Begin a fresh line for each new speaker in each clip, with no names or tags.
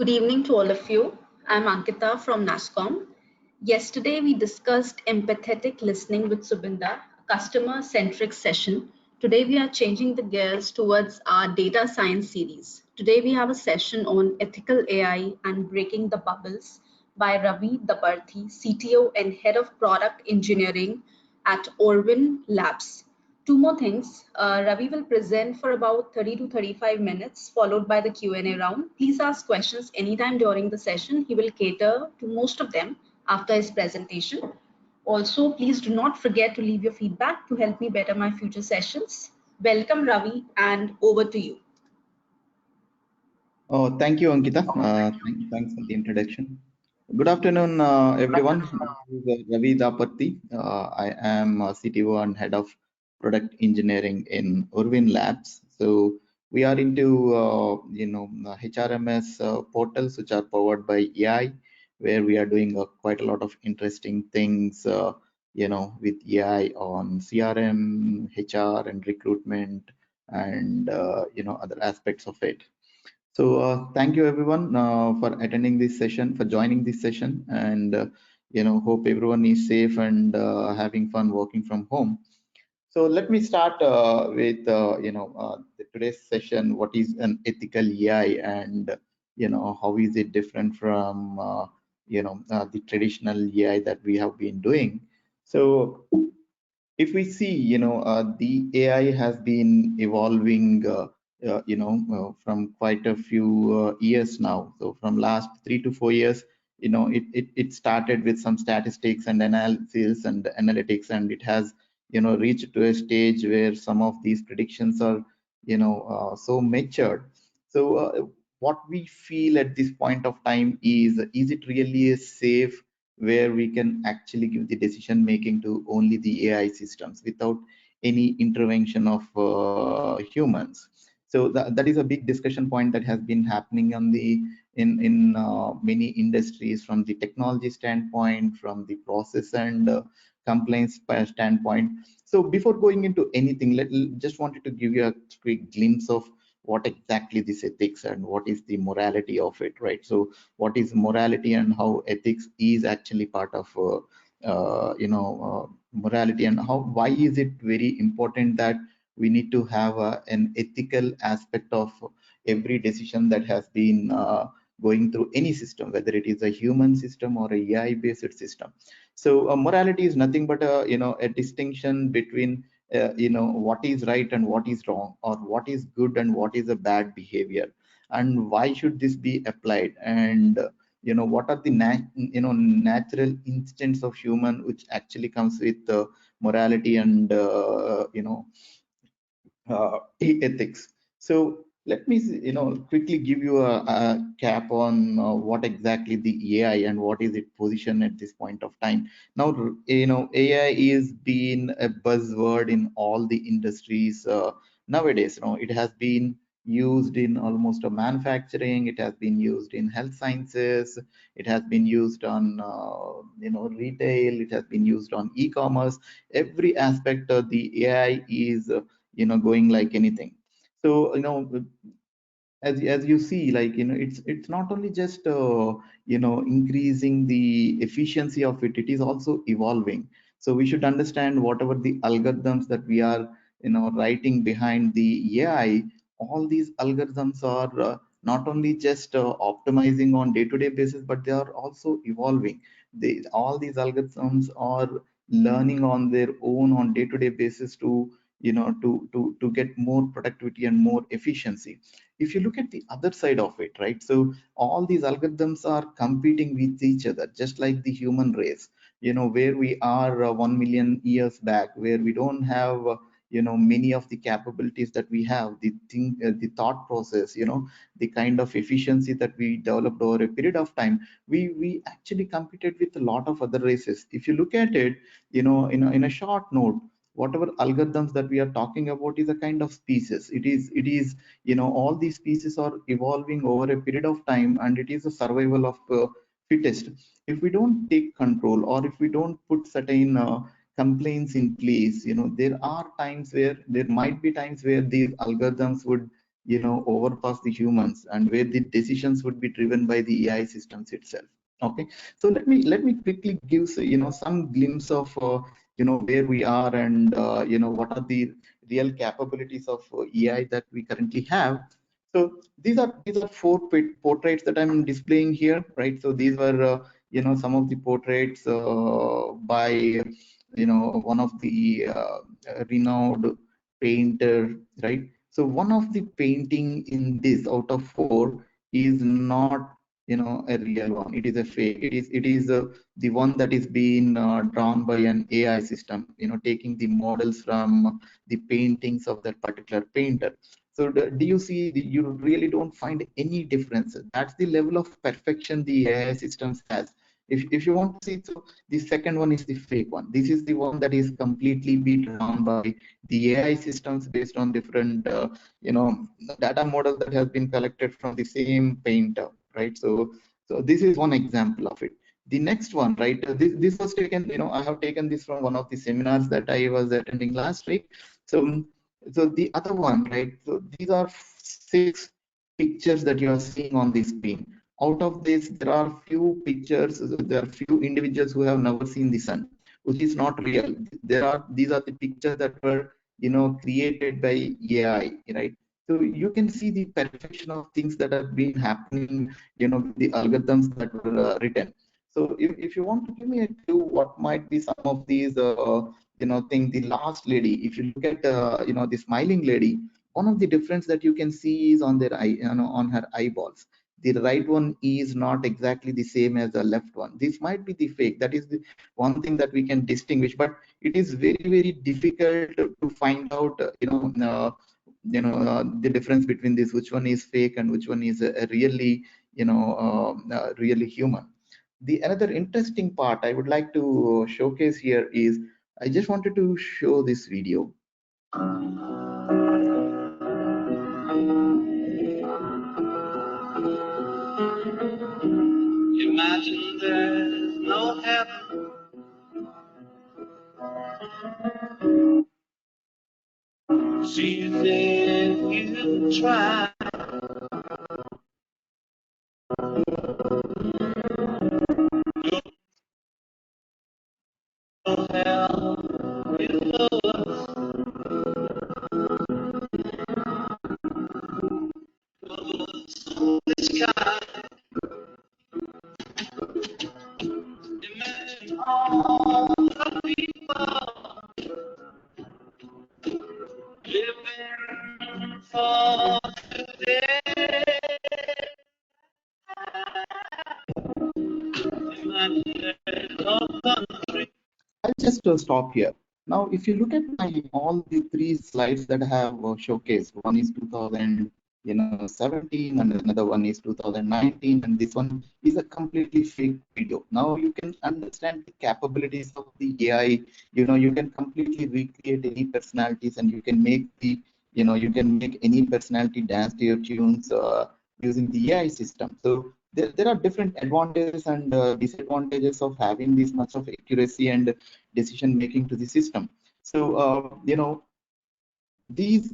Good evening to all of you. I'm Ankita from NASSCOM. Yesterday, we discussed empathetic listening with Subinda, a customer-centric session. Today, we are changing the gears towards our data science series. Today, we have a session on ethical AI and breaking the bubbles by Ravi Daparthi, CTO and Head of Product Engineering at Oorwin Labs. Two more things. Ravi will present for about 30 to 35 minutes, followed by the Q&A round. Please ask questions anytime during the session. He will cater to most of them after his presentation. Also, please do not forget to leave your feedback to help me better my future sessions. Welcome, Ravi, and over to you.
Oh, thank you, Ankita. Thanks for the introduction. Good afternoon, everyone. This is Ravi Daparthi. I am CTO and Head of Product Engineering in Oorwin Labs. So we are into HRMS portals which are powered by AI, where we are doing quite a lot of interesting things, with AI on CRM, HR, and recruitment, and other aspects of it. So thank you everyone for attending this session, for joining this session, and hope everyone is safe and having fun working from home. So let me start with today's session. What is an ethical AI, and how is it different from the traditional AI that we have been doing? So if we see, the AI has been evolving, from quite a few years now. So from last 3 to 4 years, it started with some statistics and analysis and analytics, and it has, reached to a stage where some of these predictions are, so matured. So what we feel at this point of time is it really a safe where we can actually give the decision making to only the AI systems without any intervention of humans? So that is a big discussion point that has been happening on the in many industries, from the technology standpoint, from the process and compliance standpoint. So before going into anything, just wanted to give you a quick glimpse of what exactly this ethics and what is the morality of it, right? So what is morality and how ethics is actually part of morality, and why is it very important that we need to have an ethical aspect of every decision that has been going through any system, whether it is a human system or a AI based system. So morality is nothing but a distinction between what is right and what is wrong, or what is good and what is a bad behavior, and why should this be applied, and what are the natural instincts of human which actually comes with morality and ethics. So let me quickly give you a cap on what exactly the AI and what is its position at this point of time. Now AI is been a buzzword in all the industries nowadays. It has been used in almost a manufacturing, it has been used in health sciences, it has been used on retail, it has been used on e-commerce. Every aspect of the AI is going like anything. So as you see, like it's not only just increasing the efficiency of it, it is also evolving. So we should understand whatever the algorithms that we are writing behind the AI, all these algorithms are not only just optimizing on day-to-day basis, but they are also evolving. All these algorithms are learning on their own on day-to-day basis to to get more productivity and more efficiency. If you look at the other side of it, right, so all these algorithms are competing with each other, just like the human race, where we are 1 million years back, where we don't have many of the capabilities that we have, the thought process, the kind of efficiency that we developed over a period of time. We actually competed with a lot of other races. If you look at it, in a short note, whatever algorithms that we are talking about is a kind of species. It is all these species are evolving over a period of time, and it is a survival of fittest. If we don't take control, or if we don't put certain complaints in place, there are times where there might be times where these algorithms would overpass the humans, and where the decisions would be driven by the AI systems itself. Okay, so let me quickly give some glimpse of where we are, and what are the real capabilities of AI that we currently have. So these are four portraits that I'm displaying here, right? So these were some of the portraits by one of the renowned painter, right? So one of the painting in this out of four is not a real one. It is a fake. It is the one that is being drawn by an AI system, taking the models from the paintings of that particular painter. So do you see, you really don't find any difference. That's the level of perfection the AI systems has. If you want to see, so the second one is the fake one. This is the one that is completely be drawn by the AI systems based on different data model that has been collected from the same painter, right? So this is one example of it. The next one, right? This was taken, I have taken this from one of the seminars that I was attending last week. So the other one, right? So these are 6 pictures that you are seeing on the screen. Out of this, there are few pictures, there are few individuals who have never seen the sun, which is not real. These are the pictures that were, created by AI, right? So you can see the perfection of things that have been happening, the algorithms that were written. So if you want to give me a clue, what might be some of these, thing, the last lady, if you look at, the smiling lady, one of the difference that you can see is on their eye, on her eyeballs. The right one is not exactly the same as the left one. This might be the fake. That is the one thing that we can distinguish, but it is very, very difficult to find out, the difference between this, which one is fake and which one is really, really human. The another interesting part I would like to showcase here is, I just wanted to show this video. Imagine there's no heaven. See if you try. No hell below us. The sky. Imagine all the people living for today. Imagine no country. I'll just stop here. Now, if you look at my all the 3 slides that I have showcased, one is 2017, and another one is 2019, and this one is a completely fake video. Now you can understand the capabilities of the AI. You can completely recreate any personalities, and you can make any personality dance to your tunes using the AI system. So there are different advantages and disadvantages of having this much of accuracy and decision making to the system. So these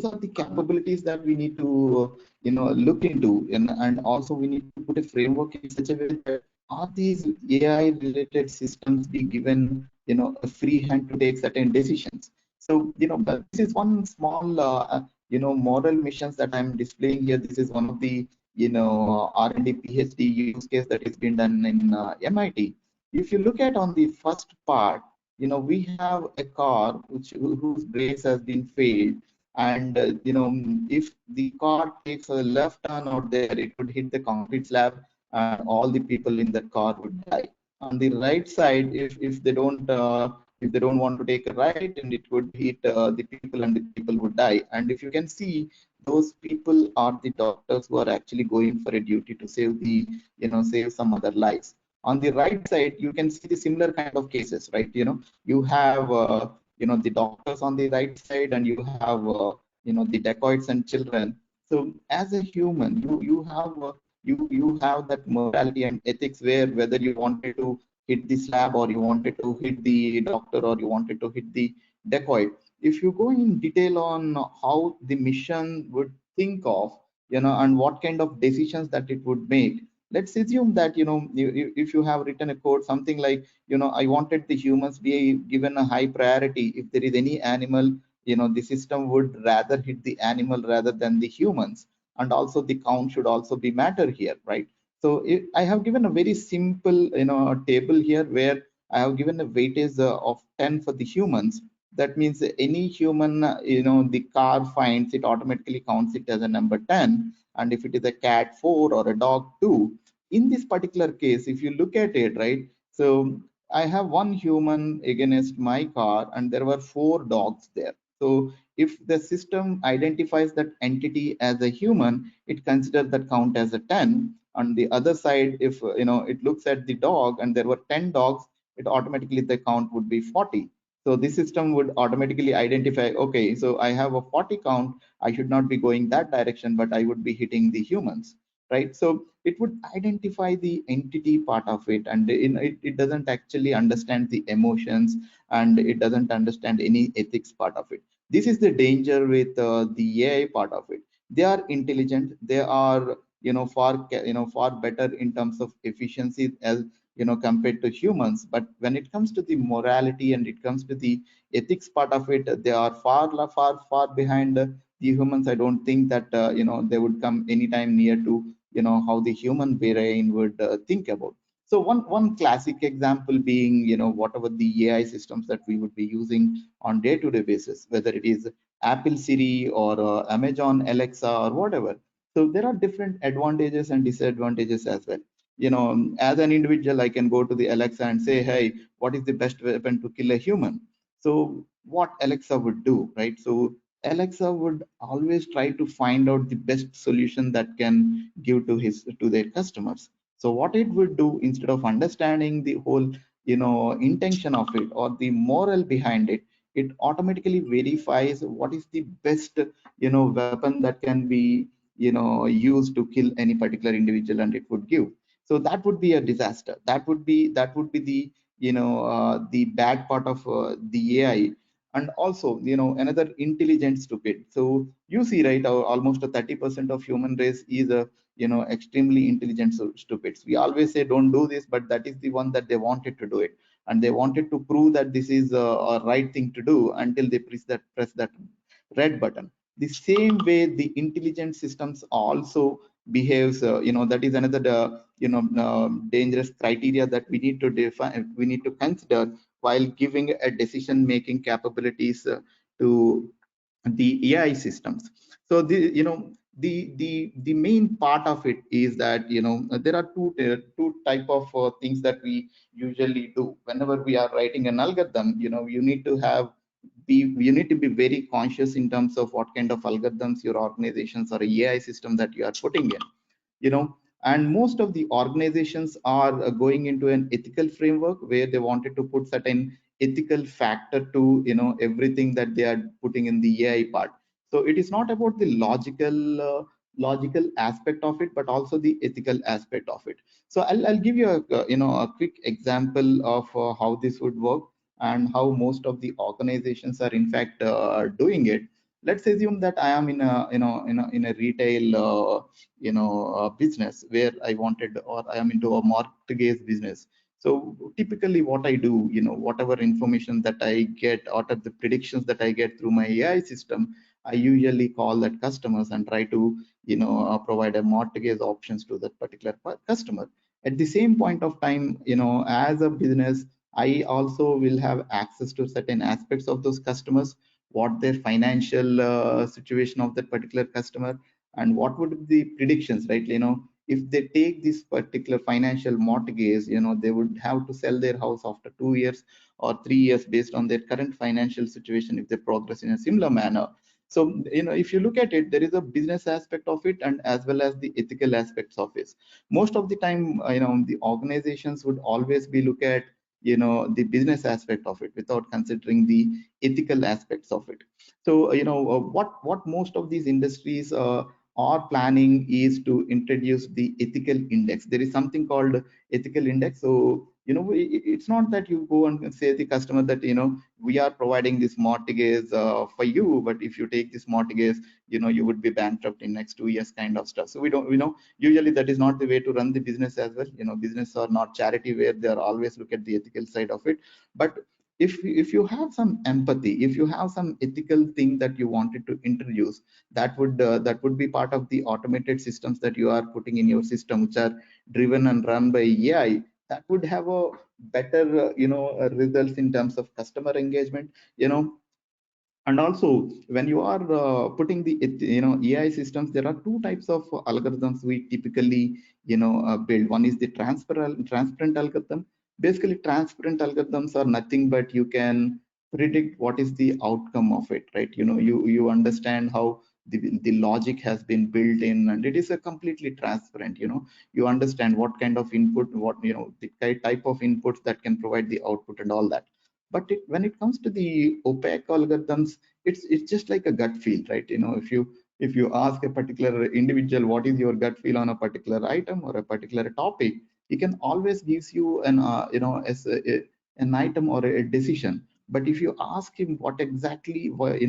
are the capabilities that we need to look into, and also we need to put a framework in such a way that are these AI related systems be given a free hand to take certain decisions. So but this is one small model missions that I'm displaying here. This is one of the R&D PhD use case that has been done in MIT. If you look at on the first part, we have a car whose brakes has been failed, and if the car takes a left turn out there, it would hit the concrete slab, and all the people in that car would die. On the right side, if they don't want to take a right, and it would hit the people, and the people would die. And if you can see, those people are the doctors who are actually going for a duty to save some other lives. On the right side, you can see the similar kind of cases, right? You have the doctors on the right side, and you have the dacoits and children. So as a human, you have that morality and ethics, where whether you wanted to hit the slab, or you wanted to hit the doctor, or you wanted to hit the dacoit. If you go in detail on how the mission would think of, and what kind of decisions that it would make. Let's assume that, if you have written a code, something like, I wanted the humans be given a high priority. If there is any animal, the system would rather hit the animal rather than the humans. And also the count should also be matter here, right? So I have given a very simple, table here where I have given a weightage of 10 for the humans. That means any human, the car finds it automatically counts it as a number 10. And if it is a cat 4 or a dog 2, in this particular case, if you look at it, right? So I have one human against my car, and there were 4 dogs there. So if the system identifies that entity as a human, it considers that count as a 10. On the other side, if it looks at the dog and there were 10 dogs, it automatically the count would be 40. So this system would automatically identify, okay, so I have a 40 count, I should not be going that direction, but I would be hitting the humans, right? So it would identify the entity part of it, and it doesn't actually understand the emotions, and it doesn't understand any ethics part of it. This is the danger with the AI part of it. They are intelligent, they are far better in terms of efficiency as compared to humans, but when it comes to the morality and it comes to the ethics part of it, they are far behind the humans. I don't think that they would come anytime near to how the human brain would think about. So one classic example being, whatever the AI systems that we would be using on day-to-day basis, whether it is Apple Siri or Amazon Alexa or whatever. So there are different advantages and disadvantages as well. As an individual, I can go to the Alexa and say, hey, what is the best weapon to kill a human? So what Alexa would do, right? So Alexa would always try to find out the best solution that can give to their customers. So what it would do, instead of understanding the whole intention of it or the moral behind it, it automatically verifies what is the best weapon that can be used to kill any particular individual, and it would give. So that would be a disaster. That would be the the bad part of the AI. And also, another intelligent stupid. So you see, right, almost a 30% of human race is a extremely intelligent stupids. We always say don't do this, but that is the one that they wanted to do it, and they wanted to prove that this is a right thing to do until they press that red button. The same way the intelligent systems also behaves, that is another dangerous criteria that we need to define, we need to consider while giving a decision making capabilities to the AI systems. So the main part of it is that there are two type of things that we usually do whenever we are writing an algorithm. You need to be very conscious in terms of what kind of algorithms your organizations or AI system that you are putting in. And most of the organizations are going into an ethical framework where they wanted to put certain ethical factor to everything that they are putting in the AI part. So it is not about the logical aspect of it, but also the ethical aspect of it. So I'll give you a quick example of how this would work and how most of the organizations are in fact doing it. Let's assume that I am in a in a retail business where I wanted, or I am into a mortgage business. So typically what I do, whatever information that I get out of the predictions that I get through my AI system, I usually call that customers and try to provide a mortgage options to that particular customer. At the same point of time, as a business, I also will have access to certain aspects of those customers, what their financial situation of that particular customer, and what would be the predictions, right? If they take this particular financial mortgage, they would have to sell their house after 2 years or 3 years based on their current financial situation if they progress in a similar manner. So if you look at it, there is a business aspect of it and as well as the ethical aspects of it. Most of the time, the organizations would always be look at the business aspect of it without considering the ethical aspects of it. So what most of these industries are planning is to introduce the ethical index. There is something called ethical index. So it's not that you go and say the customer that we are providing this mortgage for you, but if you take this mortgage, you would be bankrupt in next 2 years, kind of stuff. So we don't, usually that is not the way to run the business as well. Business are not charity where they are always look at the ethical side of it. But if you have some empathy, if you have some ethical thing that you wanted to introduce, that would be part of the automated systems that you are putting in your system, which are driven and run by AI. That would have a better results in terms of customer engagement. And also, when you are putting the AI systems, there are two types of algorithms we typically build. One is the transparent algorithm. Basically, transparent algorithms are nothing but you can predict what is the outcome of it, right? You understand how the logic has been built in, and it is a completely transparent. You understand what kind of input, what the type of inputs that can provide the output and all that. But when it comes to the opaque algorithms, it's just like a gut feel, right? If you ask a particular individual what is your gut feel on a particular item or a particular topic, he can always gives you as an item or a decision. But if you ask him what exactly what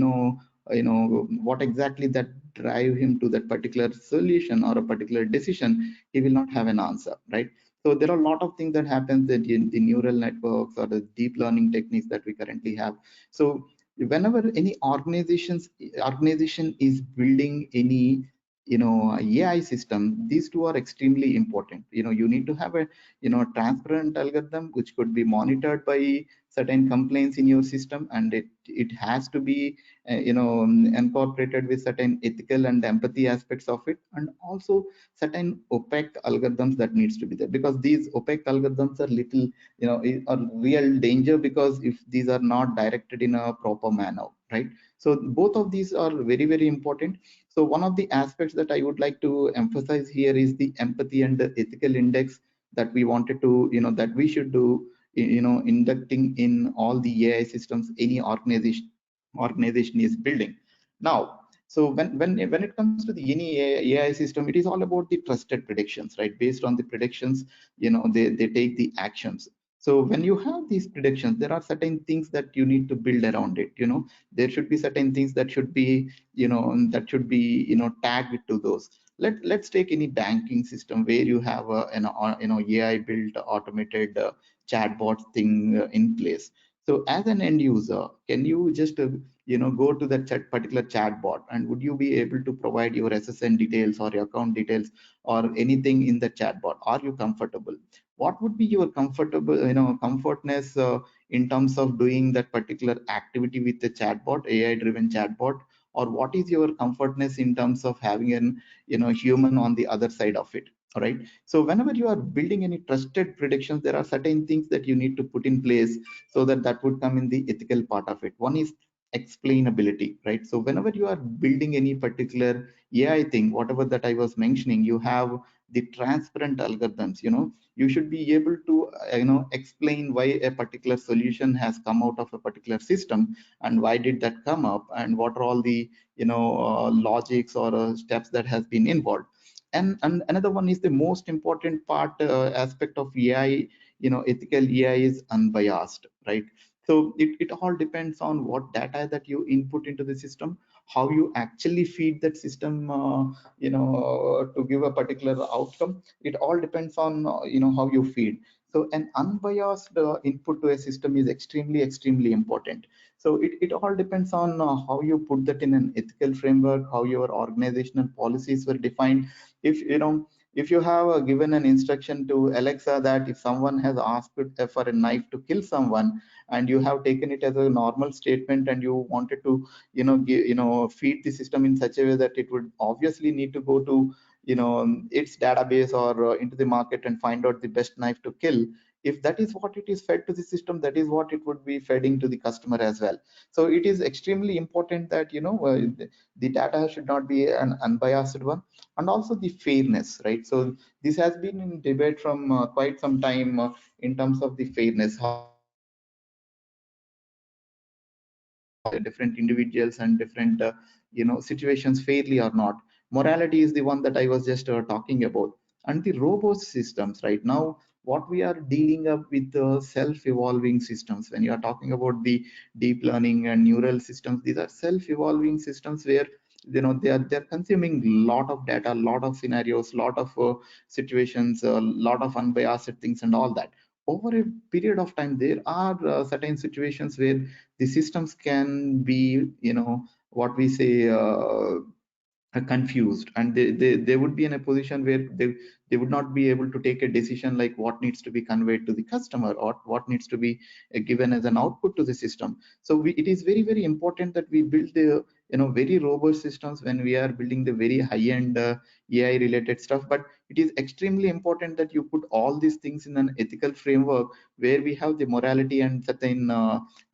exactly that drive him to that particular solution or a particular decision, he will not have an answer, right? So there are a lot of things that happens in the neural networks or the deep learning techniques that we currently have. So whenever any organization is building any AI system, these two are extremely important. You need to have a transparent algorithm which could be monitored by certain complaints in your system, and it has to be incorporated with certain ethical and empathy aspects of it, and also certain opaque algorithms that needs to be there, because these opaque algorithms are little are real danger, because if these are not directed in a proper manner, right? So both of these are very, very important. So one of the aspects that I would like to emphasize here is the empathy and the ethical index that we wanted to that we should do inducting in all the AI systems any organization is building. Now, so when it comes to the any AI system, it is all about the trusted predictions, right? Based on the predictions, they take the actions. So when you have these predictions, there are certain things that you need to build around it. There should be certain things that should be tagged to those. Let's take any banking system where you have an AI built automated chatbot thing in place. So as an end user, can you just go to that particular chatbot, and would you be able to provide your SSN details or your account details or anything in the chatbot? Are you comfortable? What would be your comfortness in terms of doing that particular activity with the chatbot, AI driven chatbot? Or what is your comfortness in terms of having an human on the other side of it? All right. So whenever you are building any trusted predictions, there are certain things that you need to put in place so that that would come in the ethical part of it. One is explainability, right? So whenever you are building any particular AI thing, whatever that I was mentioning, you have the transparent algorithms. You should be able to explain why a particular solution has come out of a particular system, and why did that come up, and what are all the logics or steps that has been involved. And another one is the most important part aspect of AI, ethical AI is unbiased, right? So it all depends on what data that you input into the system, how you actually feed that system to give a particular outcome. It all depends on how you feed. So an unbiased input to a system is extremely important. So it all depends on how you put that in an ethical framework, how your organizational policies were defined. If you have given an instruction to Alexa that if someone has asked for a knife to kill someone, and you have taken it as a normal statement, and you wanted to feed the system in such a way that it would obviously need to go to its database or into the market and find out the best knife to kill. If that is what it is fed to the system, that is what it would be feeding to the customer as well. So it is extremely important that the data should not be an unbiased one, and also the fairness, right? So this has been in debate from quite some time in terms of the fairness, how different individuals and different situations fairly or not. Morality is the one that I was just talking about. And the robot systems right now, what we are dealing up with the self-evolving systems. When you are talking about the deep learning and neural systems, these are self-evolving systems where they're consuming lot of data, lot of scenarios, lot of situations, a lot of unbiased things and all that. Over a period of time, there are certain situations where the systems can be, what we say, confused, and they would be in a position where they would not be able to take a decision like what needs to be conveyed to the customer or what needs to be given as an output to the system. So it is very, very important that we build the very robust systems when we are building the very high end AI related stuff. But it is extremely important that you put all these things in an ethical framework where we have the morality and certain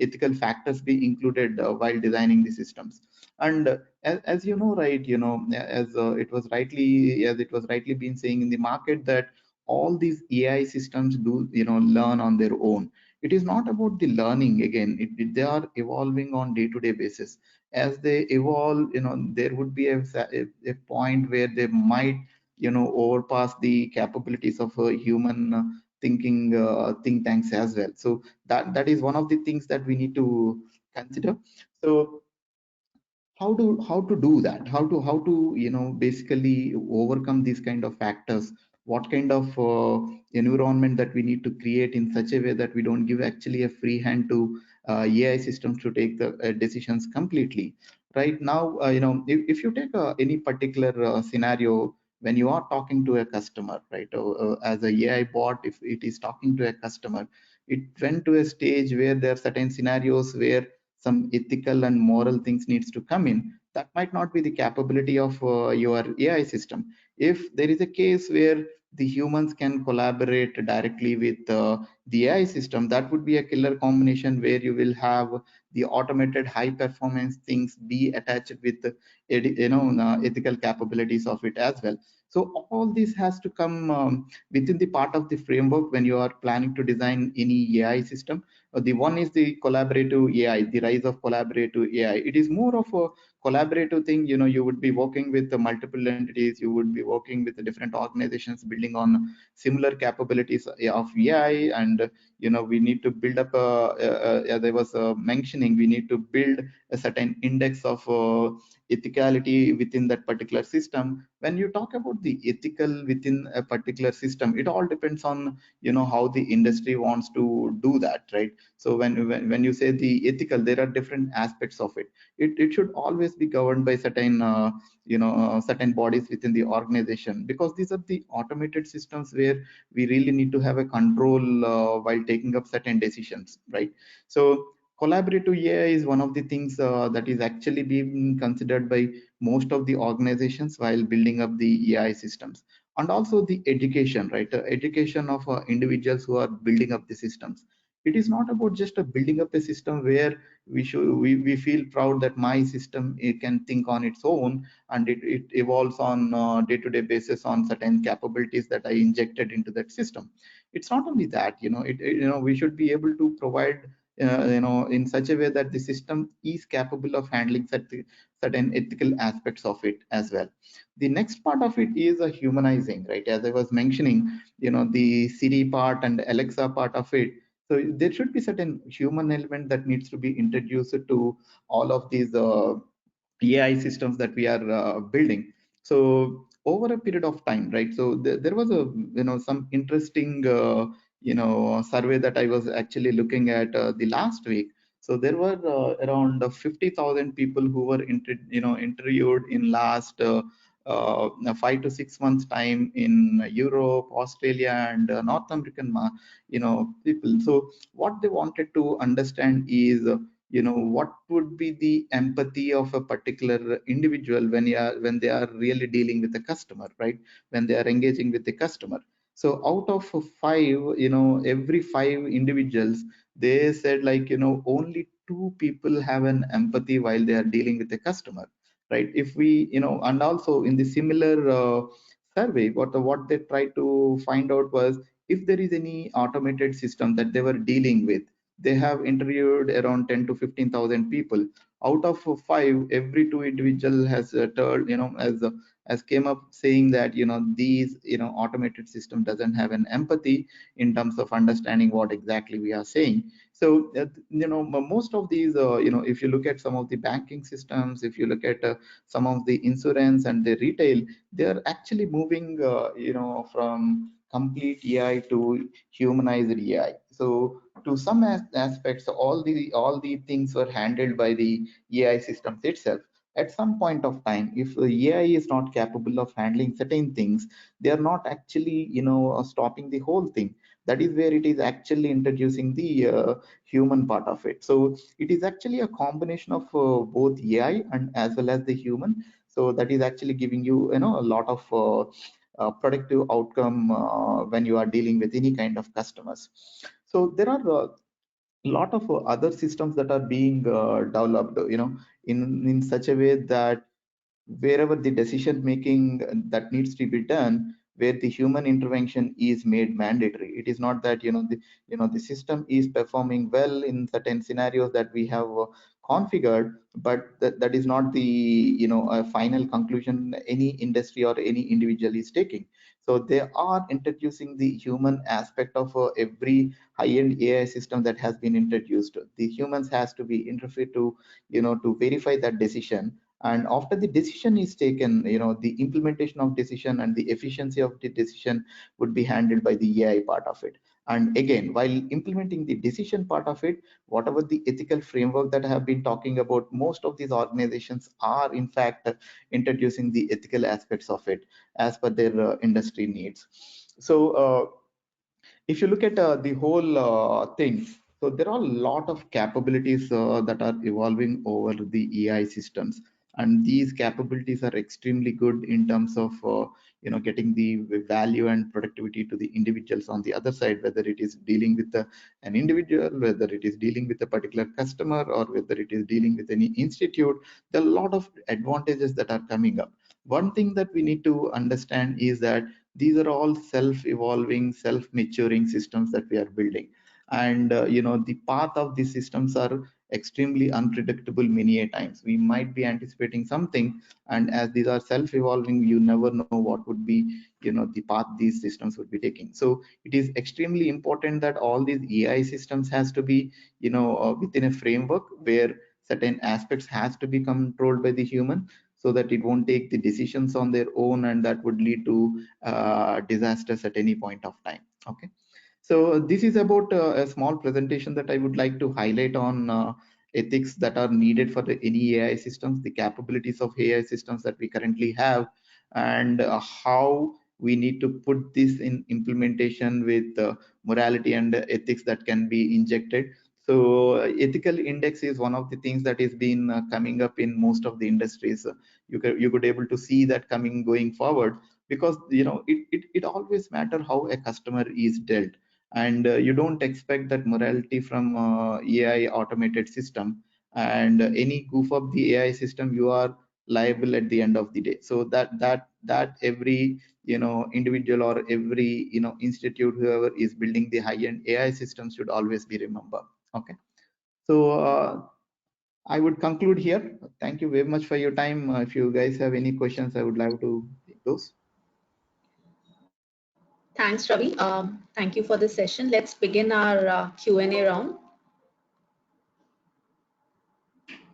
ethical factors be included while designing the systems. And as you know, right, as it was rightly been saying in the market, that all these AI systems do learn on their own. It is not about the learning. Again, they are evolving on day-to-day basis. As they evolve, there would be a point where they might overpass the capabilities of a human thinking think tanks as well. So that is one of the things that we need to consider. So how to do that, how to basically overcome these kind of factors, what kind of environment that we need to create in such a way that we don't give actually a free hand to AI systems to take the decisions completely. Right now, if you take any particular scenario, when you are talking to a customer, right, as a AI bot, if it is talking to a customer, it went to a stage where there are certain scenarios where some ethical and moral things needs to come in. That might not be the capability of your AI system. If there is a case where the humans can collaborate directly with the AI system, that would be a killer combination where you will have the automated high performance things be attached with ethical capabilities of it as well. So all this has to come within the part of the framework when you are planning to design any AI system. The one is the collaborative AI, the rise of collaborative AI. It is more of a collaborative thing. You would be working with the multiple entities, you would be working with the different organizations building on similar capabilities of AI. And we need to build up as I was mentioning, we need to build a certain index of ethicality within that particular system. When you talk about the ethical within a particular system, it all depends on how the industry wants to do that, right? So when you say the ethical, there are different aspects of it. It should always be governed by certain certain bodies within the organization, because these are the automated systems where we really need to have a control while taking up certain decisions, right? So collaborative AI is one of the things that is actually being considered by most of the organizations while building up the AI systems. And also the education, right? Education of individuals who are building up the systems. It is not about just building up a system where we feel proud that my system, it can think on its own, and it evolves on day-to-day basis on certain capabilities that I injected into that system. It's not only that, we should be able to provide in such a way that the system is capable of handling certain ethical aspects of it as well. The next part of it is a humanizing, right? As I was mentioning, the Siri part and Alexa part of it. So there should be certain human element that needs to be introduced to all of these AI systems that we are building. So over a period of time, right? So there was a some interesting survey that I was actually looking at the last week. So there were around 50,000 people who were interviewed in last 5 to 6 months time in Europe, Australia, and North American people. So what they wanted to understand is what would be the empathy of a particular individual when they are really dealing with the customer, right? When they are engaging with the customer. So out of five, every five individuals, they said like only two people have an empathy while they are dealing with the customer, right? If we and also in the similar survey, what they tried to find out was if there is any automated system that they were dealing with. They have interviewed around 10 to 15,000 people. out of 5, every 2 individual has told, as came up saying that, these, automated system doesn't have an empathy in terms of understanding what exactly we are saying. So, most of these, if you look at some of the banking systems, if you look at some of the insurance and the retail, they are actually moving, from complete AI to humanized AI. So to some aspects, all the things were handled by the AI systems itself. At some point of time, if the AI is not capable of handling certain things, they are not actually, stopping the whole thing. That is where it is actually introducing the human part of it. So it is actually a combination of both AI and as well as the human. So that is actually giving you, a lot of productive outcome when you are dealing with any kind of customers. So there are a lot of other systems that are being developed, in such a way that wherever the decision making that needs to be done, where the human intervention is made mandatory. It is not that, the system is performing well in certain scenarios that we have configured, but that is not the, final conclusion any industry or any individual is taking. So they are introducing the human aspect of every high-end AI system that has been introduced. The humans has to be interfered to, to verify that decision. And after the decision is taken, the implementation of decision and the efficiency of the decision would be handled by the AI part of it. And again, while implementing the decision part of it, whatever the ethical framework that I have been talking about, most of these organizations are in fact introducing the ethical aspects of it as per their industry needs. So if you look at the whole thing, so there are a lot of capabilities that are evolving over the AI systems, and these capabilities are extremely good in terms of getting the value and productivity to the individuals on the other side, whether it is dealing with an individual, whether it is dealing with a particular customer, or whether it is dealing with any institute. There are a lot of advantages that are coming up. One thing that we need to understand is that these are all self-evolving, self-maturing systems that we are building. And the path of these systems are extremely unpredictable many a times. We might be anticipating something, and as these are self-evolving, you never know what would be, the path these systems would be taking. So it is extremely important that all these AI systems has to be, within a framework where certain aspects has to be controlled by the human, so that it won't take the decisions on their own, and that would lead to disasters at any point of time. Okay, so this is about a small presentation that I would like to highlight on ethics that are needed for any AI systems, the capabilities of AI systems that we currently have, and how we need to put this in implementation with morality and ethics that can be injected. So ethical index is one of the things that is been coming up in most of the industries. You could able to see that coming going forward, because it always matter how a customer is dealt, and you don't expect that morality from AI automated system, and any goof of the AI system, you are liable at the end of the day. So that every individual or every institute, whoever is building the high-end AI systems, should always be remember. Okay, so I would conclude here. Thank you very much for your time. If you guys have any questions, I would like to take those.
Thanks, Ravi. Thank you for the session. Let's begin our Q&A round.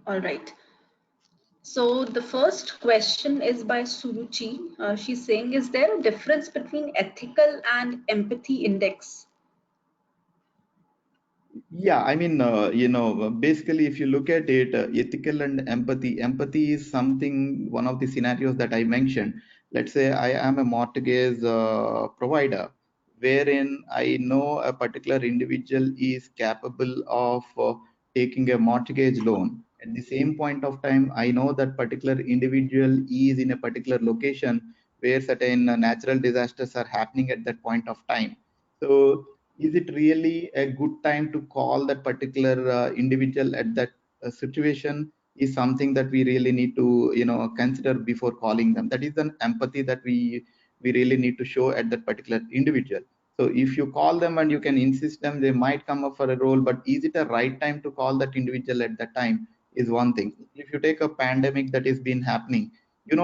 All right. So the first question is by Suruchi. She's saying, is there a difference between ethical and empathy index?
Yeah, I mean, basically, if you look at it, ethical and empathy is something, one of the scenarios that I mentioned. Let's say I am a mortgage provider, wherein I know a particular individual is capable of taking a mortgage loan. At the same point of time, I know that particular individual is in a particular location where certain natural disasters are happening at that point of time. So is it really a good time to call that particular individual at that situation, is something that we really need to consider before calling them. That is an empathy that we really need to show at that particular individual. So if you call them and you can insist them, they might come up for a role, but is it a right time to call that individual at that time? is one thing. If you take a pandemic that has been happening,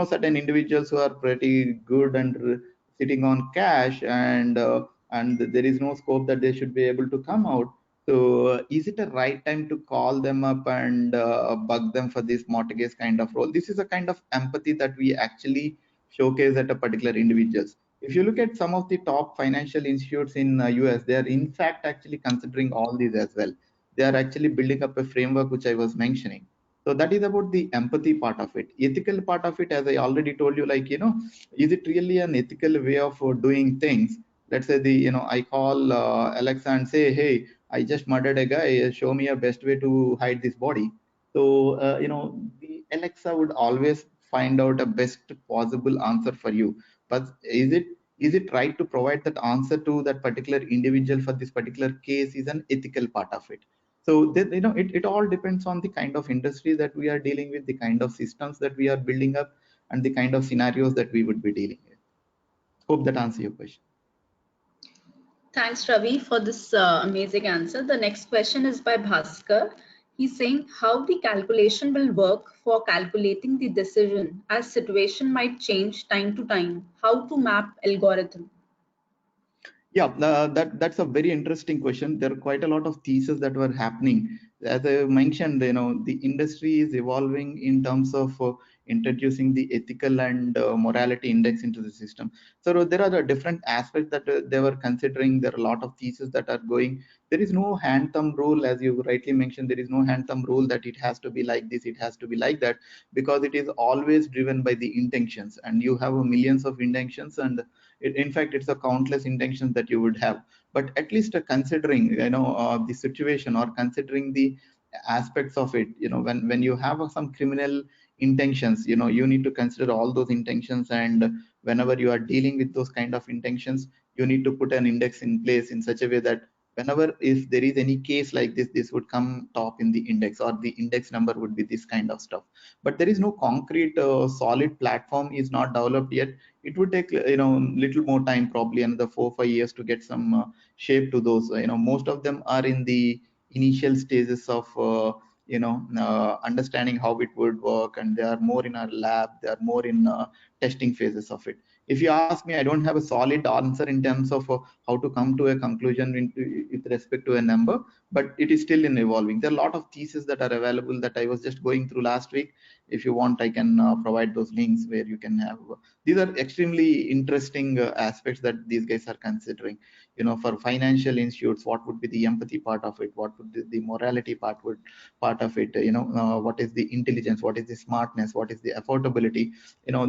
certain individuals who are pretty good and sitting on cash, and there is no scope that they should be able to come out. So is it a right time to call them up and bug them for this mortgage kind of role? This is a kind of empathy that we actually showcase at a particular individuals. If you look at some of the top financial institutes in US, they are in fact actually considering all these as well. They are actually building up a framework which I was mentioning. So that is about the empathy part of it. Ethical part of it, as I already told you, like, is it really an ethical way of doing things? Let's say I call Alexa and say, hey, I just murdered a guy, show me a best way to hide this body. So, the Alexa would always find out a best possible answer for you. But is it right to provide that answer to that particular individual for this particular case is an ethical part of it. So it all depends on the kind of industry that we are dealing with, the kind of systems that we are building up, and the kind of scenarios that we would be dealing with. Hope that answers your question.
Thanks, Ravi, for this amazing answer. The next question is by Bhaskar. He's saying how the calculation will work for calculating the decision as situation might change time to time. How to map algorithm.
Yeah, that's a very interesting question. There are quite a lot of theses that were happening. As I mentioned, the industry is evolving in terms of introducing the ethical and morality index into the system. So there are the different aspects that they were considering. There are a lot of theses that are going. There is no hand thumb rule, as you rightly mentioned. There is no hand thumb rule that it has to be like this, it has to be like that, because it is always driven by the intentions, and you have millions of intentions, and in fact it's a countless intentions that you would have. But at least considering the situation, or considering the aspects of it, when you have some criminal intentions, you need to consider all those intentions, and whenever you are dealing with those kind of intentions, you need to put an index in place in such a way that whenever if there is any case like this would come top in the index, or the index number would be this kind of stuff. But there is no concrete solid platform is not developed yet. It would take little more time, probably another 4 or 5 years, to get some shape to those. Most of them are in the initial stages of understanding how it would work, and they are more in our lab, they are more in testing phases of it. If you ask me, I don't have a solid answer in terms of how to come to a conclusion with respect to a number, but it is still in evolving. There are a lot of theses that are available that I was just going through last week. If you want, I can provide those links where you can have. These are extremely interesting aspects that these guys are considering. For financial institutes, what would be the empathy part of it, what would be the morality part of it, what is the intelligence, what is the smartness, what is the affordability.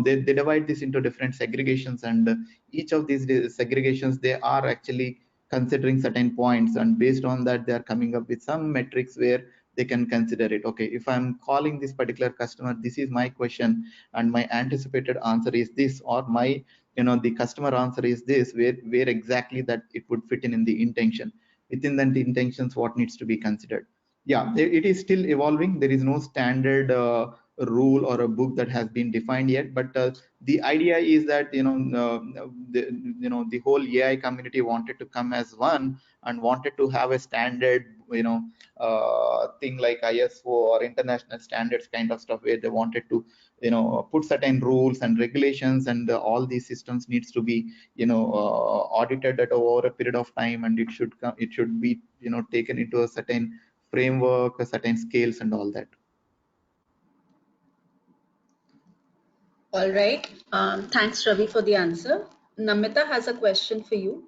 They divide this into different segregations, and each of these segregations, they are actually considering certain points, and based on that they are coming up with some metrics where they can consider it. Okay, if I'm calling this particular customer, this is my question, and my anticipated answer is this, or my the customer answer is this, where exactly that it would fit in the intention. Within that intentions, what needs to be considered. Yeah, it is still evolving. There is no standard rule or a book that has been defined yet, but the idea is that the whole AI community wanted to come as one, and wanted to have a standard thing like ISO or international standards kind of stuff, where they wanted to put certain rules and regulations, and all these systems needs to be audited at over a period of time, and it should be taken into a certain framework, a certain scales, and all that.
All right. Thanks, Ravi, for the answer. Namita has a question for you.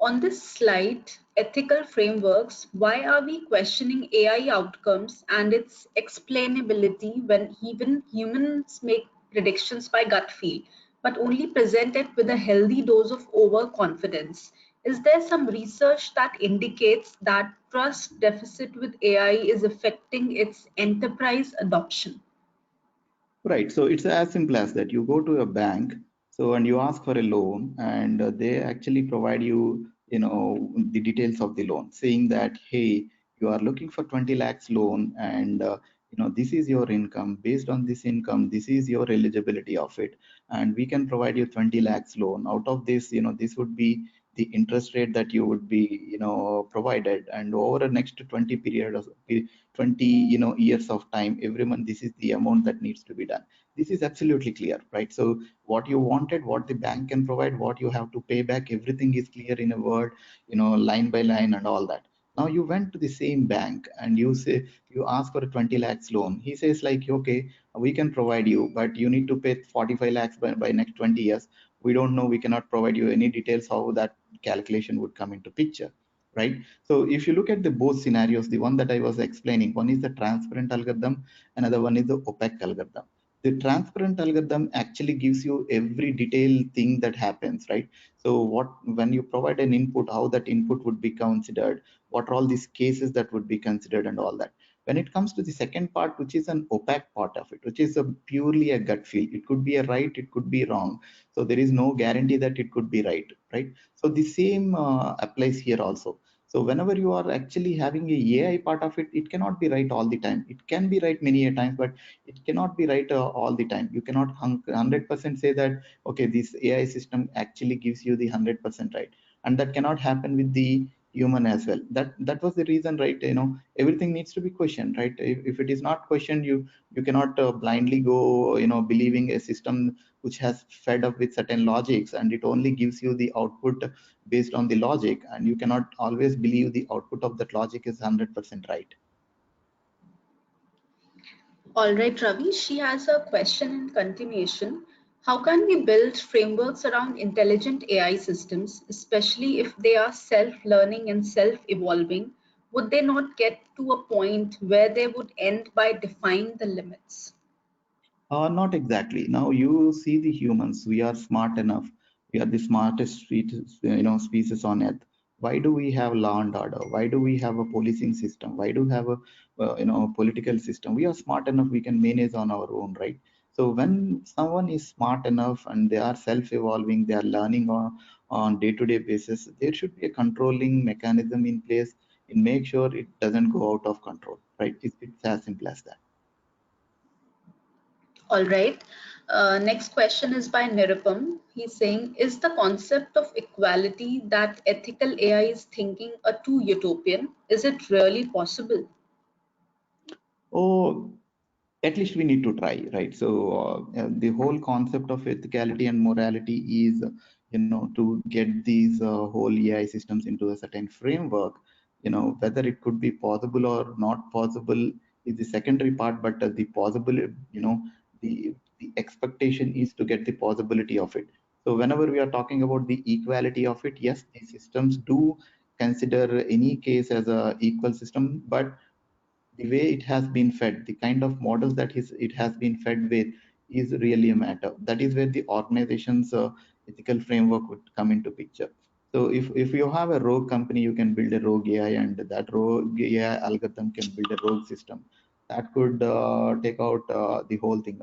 On this slide, ethical frameworks, why are we questioning AI outcomes and its explainability when even humans make predictions by gut feel, but only present it with a healthy dose of overconfidence? Is there some research that indicates that trust deficit with AI is affecting its enterprise adoption?
Right. So it's as simple as that. You go to a bank, so and you ask for a loan, and they actually provide you, the details of the loan, saying that, hey, you are looking for 20 lakhs loan, and this is your income. Based on this income, this is your eligibility of it, and we can provide you 20 lakhs loan. Out of this, this would be the interest rate that you would be provided, and over the next 20 period of 20 years of time, every month this is the amount that needs to be done. This is absolutely clear, right? So what you wanted, what the bank can provide, what you have to pay back, everything is clear in a word, line by line and all that. Now you went to the same bank and you say, you ask for a 20 lakhs loan. He says like, okay, we can provide you, but you need to pay 45 lakhs by next 20 years. We don't know, we cannot provide you any details how that calculation would come into picture, right? So if you look at the both scenarios, the one that I was explaining, one is the transparent algorithm, another one is the opaque algorithm. The transparent algorithm actually gives you every detailed thing that happens, right? So what, when you provide an input, how that input would be considered, what are all these cases that would be considered and all that. When it comes to the second part, which is an opaque part of it, which is a purely a gut feel, it could be a right, it could be wrong. So there is no guarantee that it could be right, right? So the same applies here also. So whenever you are actually having a AI part of it, it cannot be right all the time. It can be right many a times, but it cannot be right all the time. You cannot 100% say that, okay, this AI system actually gives you the 100% right. And that cannot happen with the human as well. That was the reason, right? Everything needs to be questioned, right? If it is not questioned, you cannot blindly go, believing a system which has fed up with certain logics, and it only gives you the output based on the logic, and you cannot always believe the output of that logic is 100% right.
All right, Ravi, she has a question in continuation. How can we build frameworks around intelligent AI systems, especially if they are self-learning and self-evolving? Would they not get to a point where they would end by defying the limits?
Not exactly. Now you see the humans. We are smart enough. We are the smartest species on earth. Why do we have law and order? Why do we have a policing system? Why do we have a political system? We are smart enough. We can manage on our own, right? So when someone is smart enough and they are self-evolving, they are learning on day-to-day basis, there should be a controlling mechanism in place and make sure it doesn't go out of control, right? It's as simple as that.
All right. Next question is by Nirupam. He's saying, is the concept of equality that ethical AI is thinking a too utopian? Is it really possible?
Oh, at least we need to try, right? So the whole concept of ethicality and morality is, to get these whole AI systems into a certain framework. Whether it could be possible or not possible is the secondary part, but the possible, the expectation is to get the possibility of it. So whenever we are talking about the equality of it, yes, the systems do consider any case as a equal system, but the way it has been fed, the kind of models that it has been fed with is really a matter. That is where the organization's ethical framework would come into picture. So if you have a rogue company, you can build a rogue AI, and that rogue AI algorithm can build a rogue system that could take out the whole thing.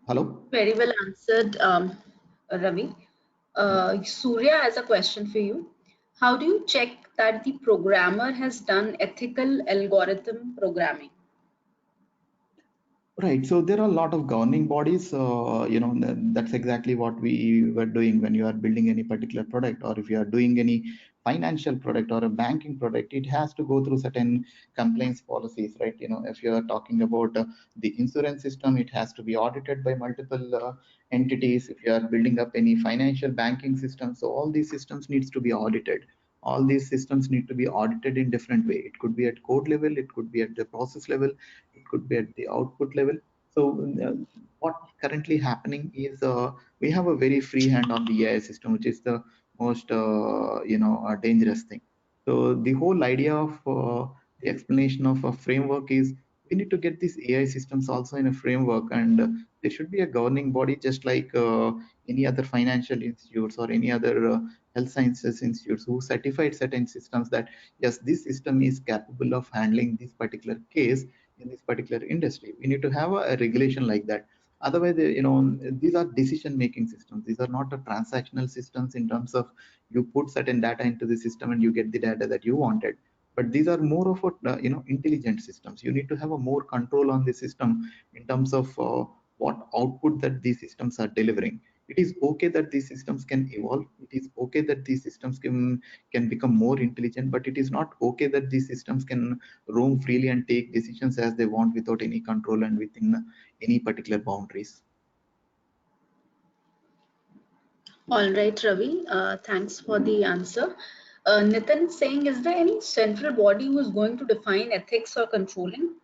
Hello?
Very well answered, Ravi. Surya has a question for you. How do you check that the programmer has done ethical algorithm programming?
Right. So there are a lot of governing bodies. That's exactly what we were doing when you are building any particular product, or if you are doing any financial product or a banking product, it has to go through certain compliance policies, right? If you are talking about the insurance system, it has to be audited by multiple entities. If you are building up any financial banking system, so all these systems needs to be audited. All these systems need to be audited in different way. It could be at code level, it could be at the process level, it could be at the output level. So what currently happening is we have a very free hand on the AI system, which is the most dangerous thing. So the whole idea of the explanation of a framework is we need to get these AI systems also in a framework, and there should be a governing body, just like any other financial institutes or any other health sciences institutes, who certified certain systems that yes, this system is capable of handling this particular case in this particular industry. We need to have a regulation like that. Otherwise, these are decision making systems. These are not a transactional systems in terms of you put certain data into the system and you get the data that you wanted. But these are more of a intelligent systems. You need to have a more control on the system in terms of what output that these systems are delivering. It is okay that these systems can evolve. It is okay that these systems can become more intelligent, but it is not okay that these systems can roam freely and take decisions as they want without any control and within any particular boundaries.
All right, Ravi, thanks for the answer. Nitin is saying, is there any central body who is going to define ethics or controlling?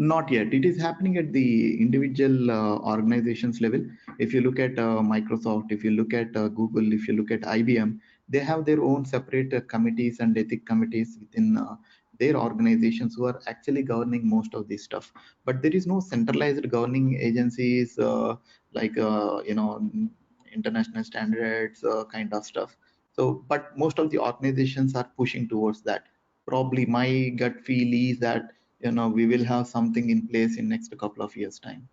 Not yet. It is happening at the individual organizations level. If you look at Microsoft, if you look at Google, if you look at IBM, they have their own separate committees and ethic committees within their organizations who are actually governing most of this stuff. But there is no centralized governing agencies international standards kind of stuff. So, but most of the organizations are pushing towards that. Probably my gut feel is that we will have something in place in next couple of years time.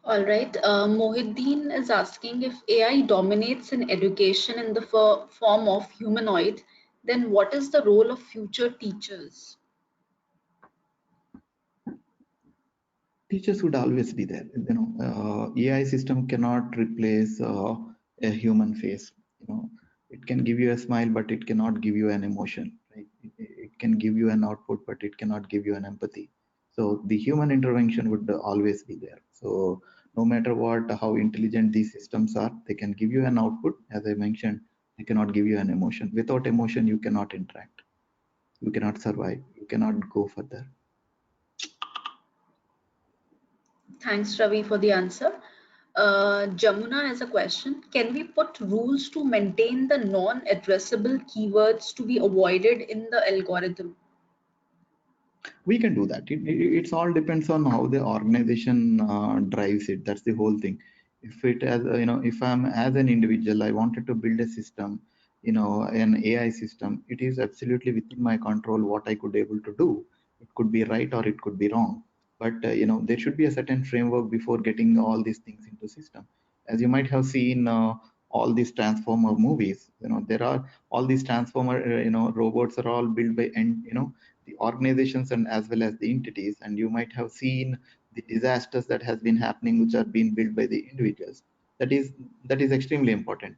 All right, Mohiddin is asking, if AI dominates in education in the form of humanoid, then what is the role of future teachers?
Teachers would always be there. AI system cannot replace a human face. It can give you a smile, but it cannot give you an emotion, right? It can give you an output, but it cannot give you an empathy. So the human intervention would always be there. So no matter what, how intelligent these systems are, they can give you an output. As I mentioned, they cannot give you an emotion. Without emotion, you cannot interact, you cannot survive, you cannot go further.
Thanks, Ravi, for the answer. Jamuna has a question. Can we put rules to maintain the non-addressable keywords to be avoided in the algorithm?
We can do that. It's all depends on how the organization drives it. That's the whole thing. If it as if I'm as an individual, I wanted to build a system, an AI system, it is absolutely within my control what I could able to do. It could be right or it could be wrong, but there should be a certain framework before getting all these things into system. As you might have seen all these transformer movies, there are all these transformer robots are all built by the organizations and as well as the entities, and you might have seen the disasters that has been happening which are being built by the individuals. That is extremely important.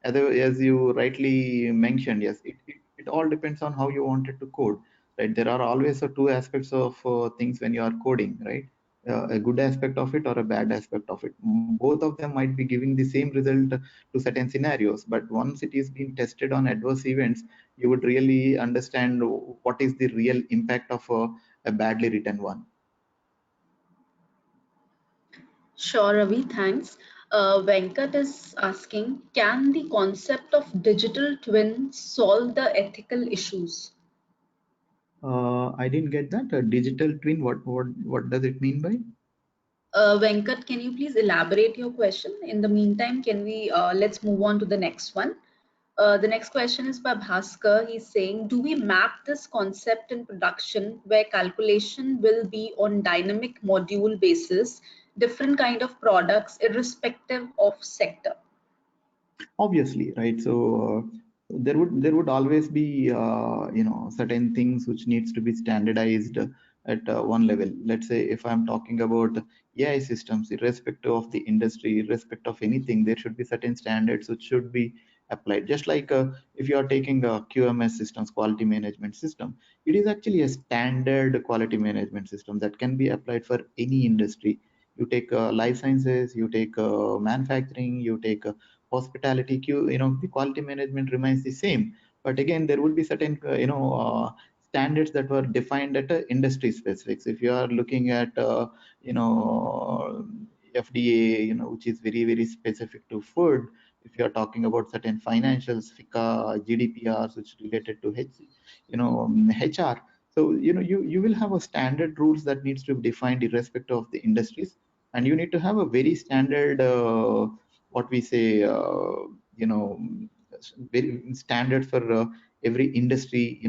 As you rightly mentioned, yes, it all depends on how you want it to code, right? There are always two aspects of things when you are coding, right? A good aspect of it or a bad aspect of it. Both of them might be giving the same result to certain scenarios, but once it is being tested on adverse events, you would really understand what is the real impact of a badly written one.
Sure, Ravi, thanks. Venkat is asking, can the concept of digital twin solve the ethical issues?
I didn't get that. A digital twin. What does it mean by?
Venkat, can you please elaborate your question? In the meantime, can we let's move on to the next one. The next question is by Bhaskar. He's saying, do we map this concept in production where calculation will be on dynamic module basis, different kind of products, irrespective of sector?
Obviously, right? So there would always be certain things which needs to be standardized at one level. Let's say if I'm talking about AI systems, irrespective of the industry, irrespective of anything, there should be certain standards which should be applied. Just like if you are taking a QMS systems, quality management system, it is actually a standard quality management system that can be applied for any industry. You take life sciences, you take manufacturing, you take hospitality queue, the quality management remains the same. But again, there would be certain standards that were defined at industry specifics. If you are looking at FDA, which is very very specific to food. If you are talking about certain financials, FICA, GDPRs, which related to HR. So you will have a standard rules that needs to be defined irrespective of the industries, and you need to have a very standard what we say very standard for every industry.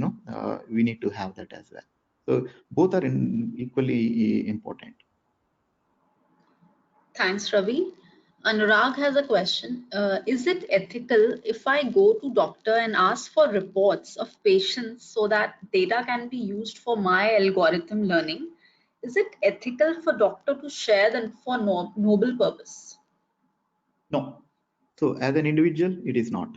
We need to have that as well. So both are equally important.
Thanks, Ravi. Anurag has a question. Is it ethical if I go to doctor and ask for reports of patients so that data can be used for my algorithm learning? Is it ethical for doctor to share them for noble purpose?
No. So as an individual, it is not.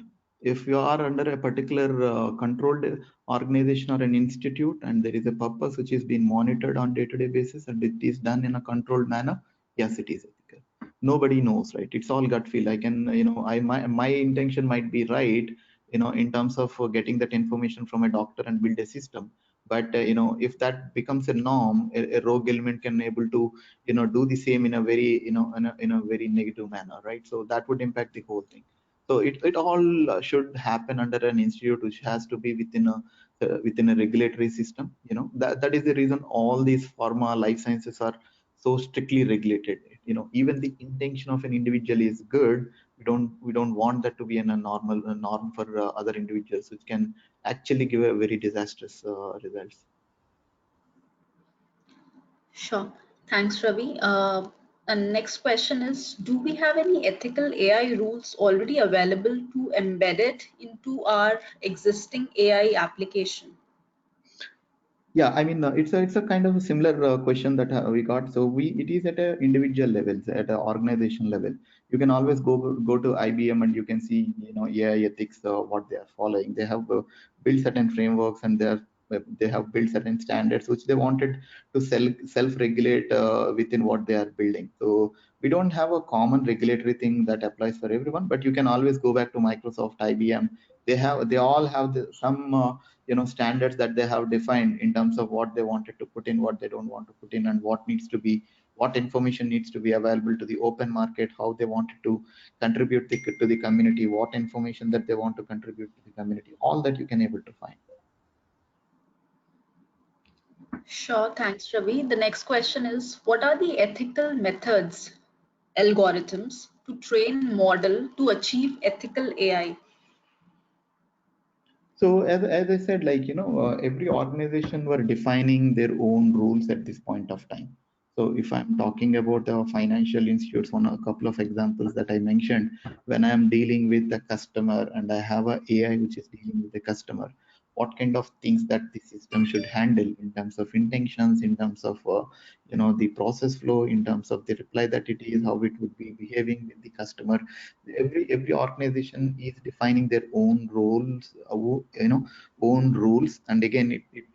If you are under a particular controlled organization or an institute and there is a purpose which is being monitored on day-to-day basis and it is done in a controlled manner, yes, it is ethical. Nobody knows, right? It's all gut feel. I can, my intention might be right, in terms of getting that information from a doctor and build a system. But if that becomes a norm, a rogue element can able to do the same in a very in a very negative manner, right? So that would impact the whole thing. So it all should happen under an institute which has to be within a regulatory system. That is the reason all these pharma life sciences are so strictly regulated. Even the intention of an individual is good. We don't want that to be in a norm for other individuals, which can actually give a very disastrous results.
Sure. Thanks, Ravi. And next question is, do we have any ethical AI rules already available to embed it into our existing AI application?
Yeah, I mean, it's a kind of a similar question that we got. So it is at a individual levels, at an organization level. You can always go to IBM and you can see, AI ethics, what they are following. They have built certain frameworks and they have built certain standards which they wanted to self-regulate within what they are building. So we don't have a common regulatory thing that applies for everyone, but you can always go back to Microsoft, IBM. They all have some. Standards that they have defined in terms of what they wanted to put in, what they don't want to put in, and what information needs to be available to the open market, how they wanted to contribute to the community, what information that they want to contribute to the community, all that you can able to find.
Sure, thanks, Ravi. The next question is, what are the ethical methods, algorithms to train model to achieve ethical AI?
So as I said, like, every organization were defining their own rules at this point of time. So if I'm talking about the financial institutes, one a couple of examples that I mentioned, when I'm dealing with the customer and I have a AI which is dealing with the customer, what kind of things that the system should handle in terms of intentions, in terms of the process flow, in terms of the reply that it is, how it would be behaving with the customer. Every organization is defining their own roles, own rules, and again it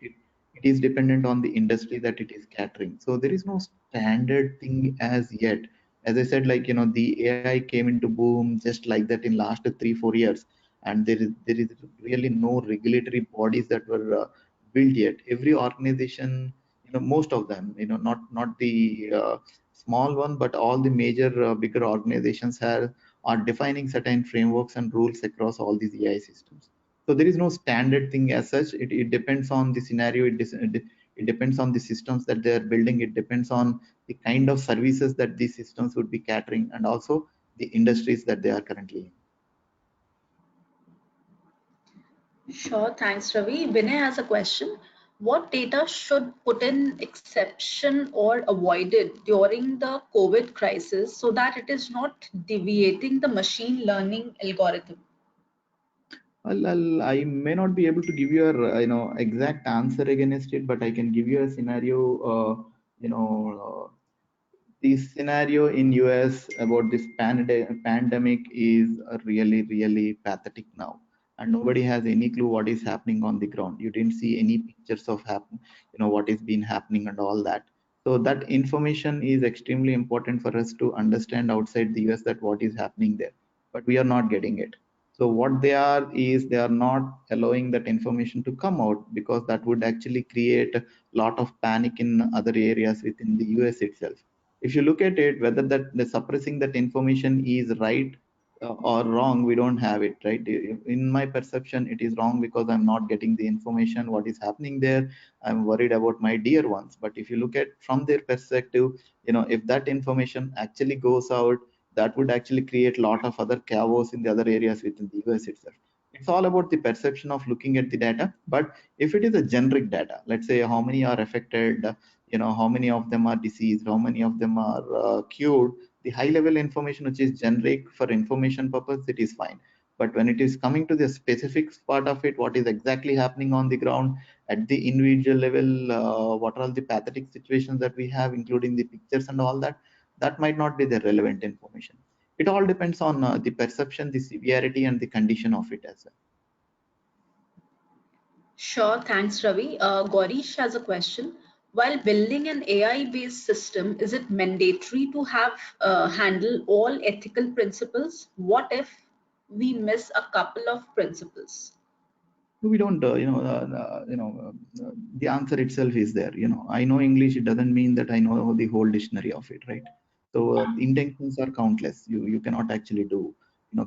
is dependent on the industry that it is catering. So there is no standard thing as yet. As I said, like, the AI came into boom just like that in last 3-4 years, and there is really no regulatory bodies that were built yet. Every organization, most of them, not the small one, but all the major bigger organizations are defining certain frameworks and rules across all these AI systems. So there is no standard thing as such. It depends on the scenario. It depends on the systems that they are building. It depends on the kind of services that these systems would be catering, and also the industries that they are currently in.
Sure, thanks, Ravi. Vinay has a question. What data should put in exception or avoided during the COVID crisis so that it is not deviating the machine learning algorithm?
I may not be able to give you a exact answer against it, but I can give you a scenario. You know, the scenario in US about this pandemic is really really pathetic now, and nobody has any clue what is happening on the ground. You didn't see any pictures of what is been happening and all that. So that information is extremely important for us to understand outside the US, that what is happening there, but we are not getting it. So what they are is they are not allowing that information to come out, because that would actually create a lot of panic in other areas within the US itself. If you look at it, whether that the suppressing that information is right or wrong, we don't have it, right? In my perception, it is wrong, because I'm not getting the information what is happening there. I'm worried about my dear ones. But if you look at from their perspective, if that information actually goes out, that would actually create a lot of other chaos in the other areas within the US itself. It's all about the perception of looking at the data. But if it is a generic data, let's say how many are affected, how many of them are deceased, how many of them are cured, the high level information which is generic for information purpose, it is fine. But when it is coming to the specifics part of it, what is exactly happening on the ground at the individual level, what are the pathetic situations that we have, including the pictures and all that, that might not be the relevant information. It all depends on the perception, the severity, and the condition of it as well.
Sure, thanks, Ravi. Gaurish has a question. While building an AI-based system, is it mandatory to have handle all ethical principles? What if we miss a couple of principles?
We don't the answer itself is there. I know English, it doesn't mean that I know the whole dictionary of it, right? So intentions are countless. You cannot actually do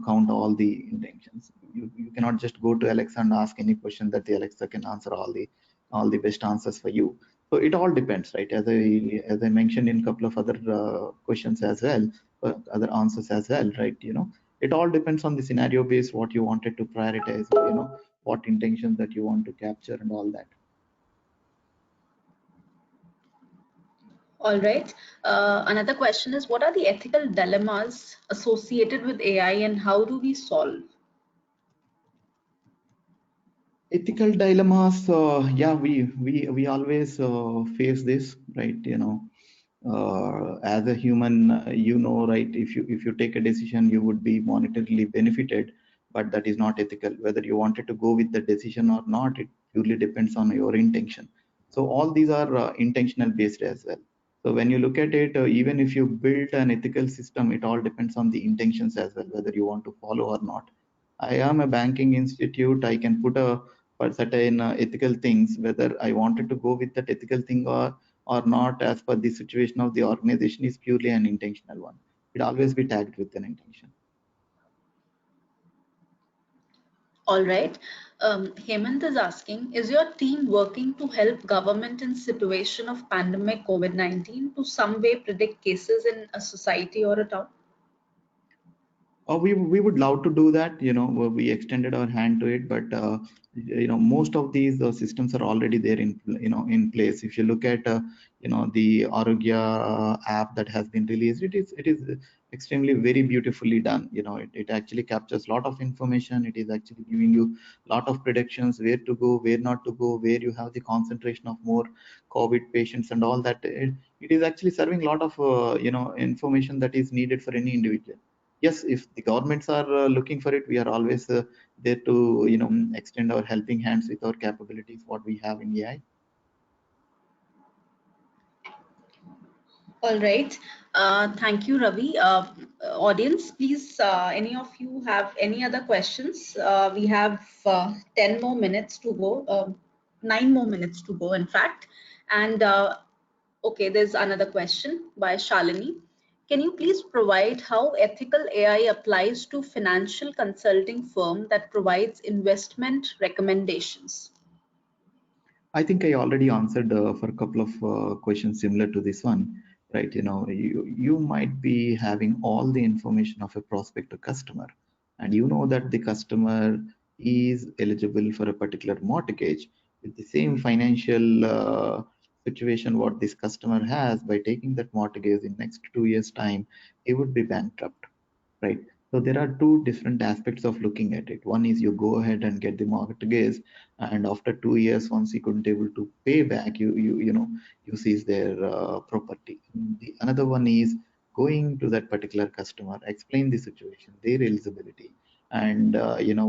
count all the intentions. You cannot just go to Alexa and ask any question that the Alexa can answer all the best answers for you. So it all depends, right? As I mentioned in a couple of other questions as well, other answers as well, right? It all depends on the scenario based what you wanted to prioritize, what intentions that you want to capture and all that.
All right. Another question is, what are the ethical dilemmas associated with AI and how do we solve?
Ethical dilemmas, yeah, we always face this, right? As a human, right, if you take a decision, you would be monetarily benefited, but that is not ethical. Whether you wanted to go with the decision or not, it purely depends on your intention. So all these are intentional based as well. So when you look at it, even if you build an ethical system, it all depends on the intentions as well, whether you want to follow or not. I am a banking institute. I can put a for certain ethical things, whether I wanted to go with that ethical thing or not, as per the situation of the organization, is purely an intentional one. It always be tagged with an intention.
All right. Hemant is asking, is your team working to help government in situation of pandemic COVID-19 to some way predict cases in a society or a town?
We would love to do that. We extended our hand to it, but most of these systems are already there in place. If you look at the Arogya app that has been released, it is extremely very beautifully done. It actually captures a lot of information. It is actually giving you a lot of predictions, where to go, where not to go, where you have the concentration of more COVID patients and all that. It is actually serving a lot of information that is needed for any individual. Yes, if the governments are looking for it, we are always there to extend our helping hands with our capabilities what we have in AI.
All right. Thank you, Ravi. Audience, please, any of you have any other questions? We have 10 more minutes to go, 9 more minutes to go, in fact. And okay, there's another question by Shalini. Can you please provide how ethical AI applies to financial consulting firm that provides investment recommendations?
I think I already answered for a couple of questions similar to this one, right? You might be having all the information of a prospective customer, and you know that the customer is eligible for a particular mortgage with the same financial situation what this customer has. By taking that mortgage in next 2 years time, he would be bankrupt, right? So there are two different aspects of looking at it. One is you go ahead and get the mortgage, and after 2 years, once you couldn't able to pay back, you seize their property. The another one is going to that particular customer, explain the situation, their eligibility, and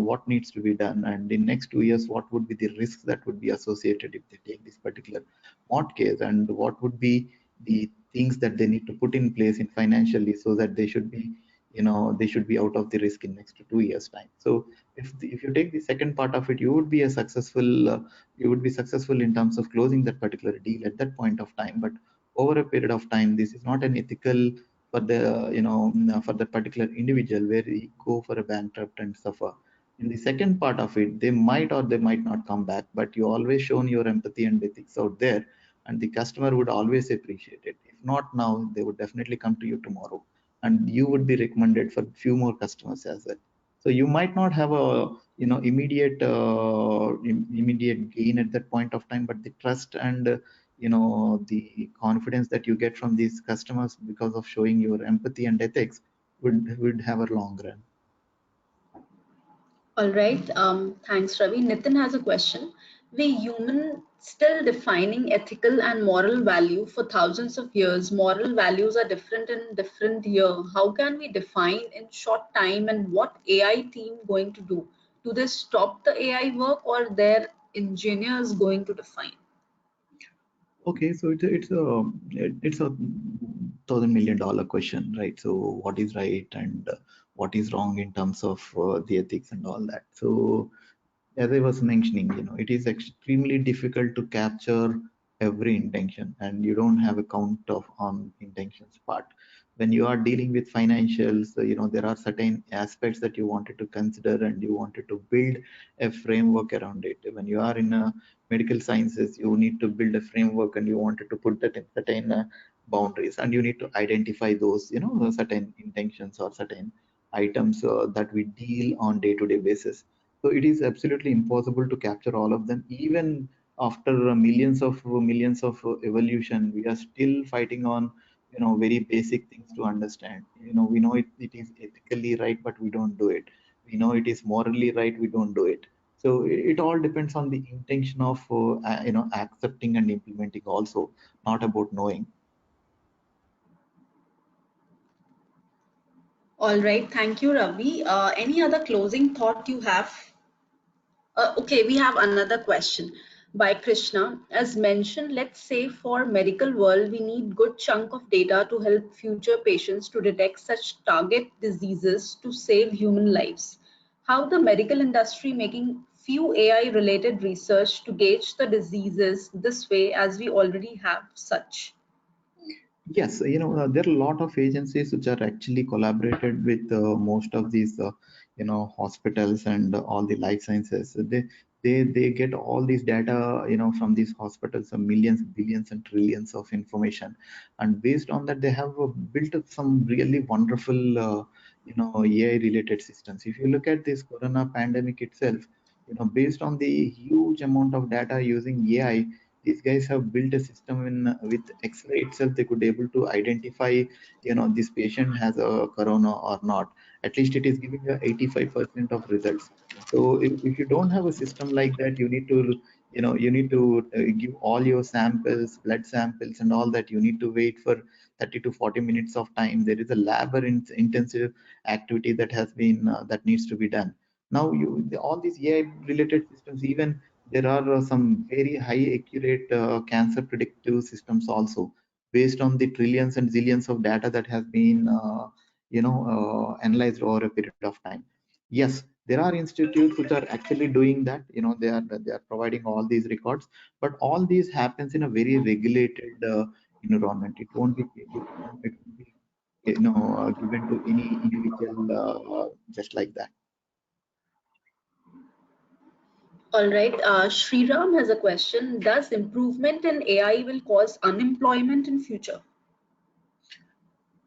what needs to be done, and in next 2 years, what would be the risks that would be associated if they take this particular mortgage, and what would be the things that they need to put in place in financially so that they should be out of the risk in next 2 years time. So if you take the second part of it, you would be successful in terms of closing that particular deal at that point of time. But over a period of time, this is not an ethical for the for that particular individual, where he go for a bankrupt and suffer. In the second part of it, they might or they might not come back, but you always shown your empathy and ethics out there, and the customer would always appreciate it. If not now, they would definitely come to you tomorrow, and you would be recommended for few more customers as well. So you might not have a immediate gain at that point of time, but the trust and the confidence that you get from these customers because of showing your empathy and ethics would have a long run.
All right. Thanks, Ravi. Nitin has a question. We human still defining ethical and moral value for thousands of years. Moral values are different in different year. How can we define in short time, and what AI team going to do? Do they stop the AI work, or their engineers going to define?
Okay, so it's a $1,000 million question, right? So what is right and what is wrong in terms of the ethics and all that. So as I was mentioning, it is extremely difficult to capture every intention, and you don't have a count of on intentions part. When you are dealing with financials, there are certain aspects that you wanted to consider and you wanted to build a framework around it. When you are in medical sciences, you need to build a framework and you wanted to put that in certain boundaries, and you need to identify those, certain intentions or certain items that we deal on day-to-day basis. So it is absolutely impossible to capture all of them. Even after millions of evolution, we are still fighting on very basic things to understand. We know it is ethically right, but we don't do it. We know it is morally right, we don't do it. So it all depends on the intention of accepting and implementing also, not about knowing.
All right. Thank you, Ravi. Any other closing thought you have? Okay, we have another question by Krishna. As mentioned, let's say for medical world, we need good chunk of data to help future patients to detect such target diseases to save human lives. How the medical industry making few AI related research to gauge the diseases this way, as we already have such.
Yes, there are a lot of agencies which are actually collaborated with most of these, hospitals and all the life sciences. They get all these data, from these hospitals, millions, billions, and trillions of information, and based on that, they have built up some really wonderful, AI-related systems. If you look at this Corona pandemic itself, based on the huge amount of data using AI, these guys have built a system in with X-ray itself. They could able to identify, this patient has a corona or not. At least it is giving a 85% of results. So if you don't have a system like that, you need to give all your samples, blood samples, and all that. You need to wait for 30 to 40 minutes of time. There is a labor intensive activity that has been that needs to be done. Now all these AI related systems, even there are some very high accurate cancer predictive systems also, based on the trillions and zillions of data that has been analyzed over a period of time. Yes, there are institutes which are actually doing that. They are providing all these records, but all these happens in a very regulated environment. It won't be given to any individual just like that.
All right. Sriram has a question. Does improvement in AI will cause unemployment in future?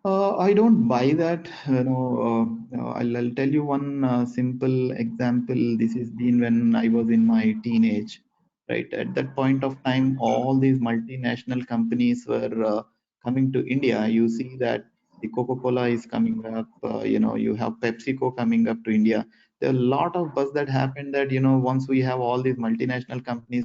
I don't buy that. I'll tell you one simple example. This has been when I was in my teenage, right? At that point of time, all these multinational companies were coming to India. You see that the Coca-Cola is coming up. You have PepsiCo coming up to India. There are a lot of buzz that happened that, once we have all these multinational companies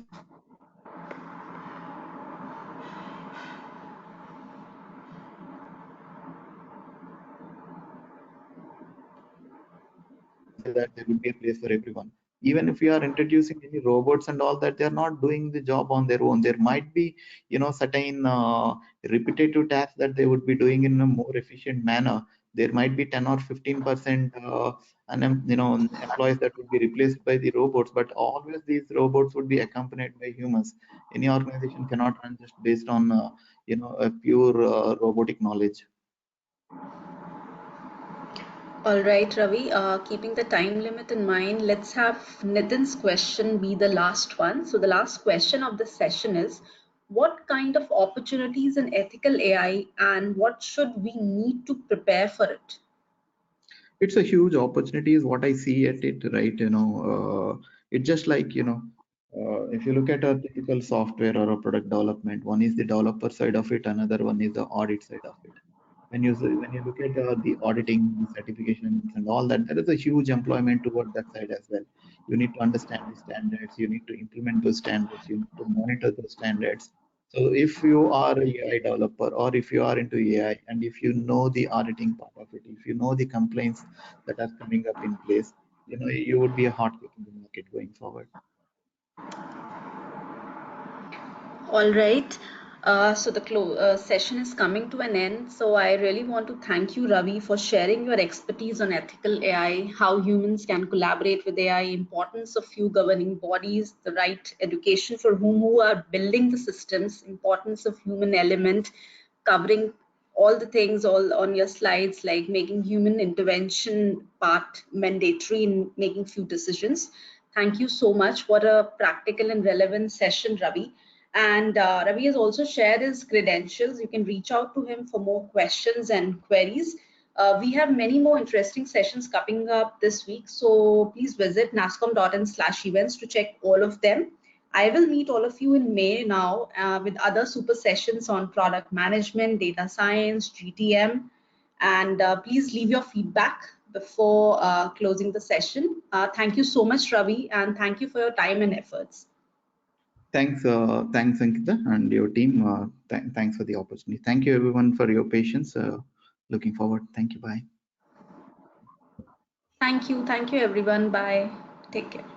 that there would be a place for everyone. Even if we are introducing any robots and all that, they are not doing the job on their own. There might be, certain repetitive tasks that they would be doing in a more efficient manner. There might be 10 or 15% employees that would be replaced by the robots, but always these robots would be accompanied by humans. Any organization cannot run just based on a pure robotic knowledge.
All right, Ravi. Keeping the time limit in mind, let's have Nitin's question be the last one. So, the last question of this session is, what kind of opportunities in ethical AI, and what should we need to prepare for it?
It's a huge opportunity is what I see at it, right? It's just like, if you look at a typical software or a product development, one is the developer side of it, another one is the audit side of it. When you look at the auditing, the certifications, and all that, there is a huge employment toward that side as well. You need to understand the standards. You need to implement those standards. You need to monitor those standards. So if you are a AI developer, or if you are into AI, and if you know the auditing part of it, if you know the complaints that are coming up in place, you would be a hot cake in the market going forward.
All right. So the session is coming to an end. So I really want to thank you, Ravi, for sharing your expertise on ethical AI, how humans can collaborate with AI, importance of few governing bodies, the right education for who are building the systems, importance of human element, covering all the things all on your slides, like making human intervention part mandatory in making few decisions. Thank you so much. What a practical and relevant session, Ravi. And Ravi has also shared his credentials. You can reach out to him for more questions and queries. We have many more interesting sessions coming up this week. So please visit nascom.in/events to check all of them. I will meet all of you in May now with other super sessions on product management, data science, GTM. And please leave your feedback before closing the session. Thank you so much, Ravi, and thank you for your time and efforts.
Thanks, Ankita and your team. Thanks for the opportunity. Thank you, everyone, for your patience. Looking forward. Thank you. Bye.
Thank you, everyone. Bye. Take care.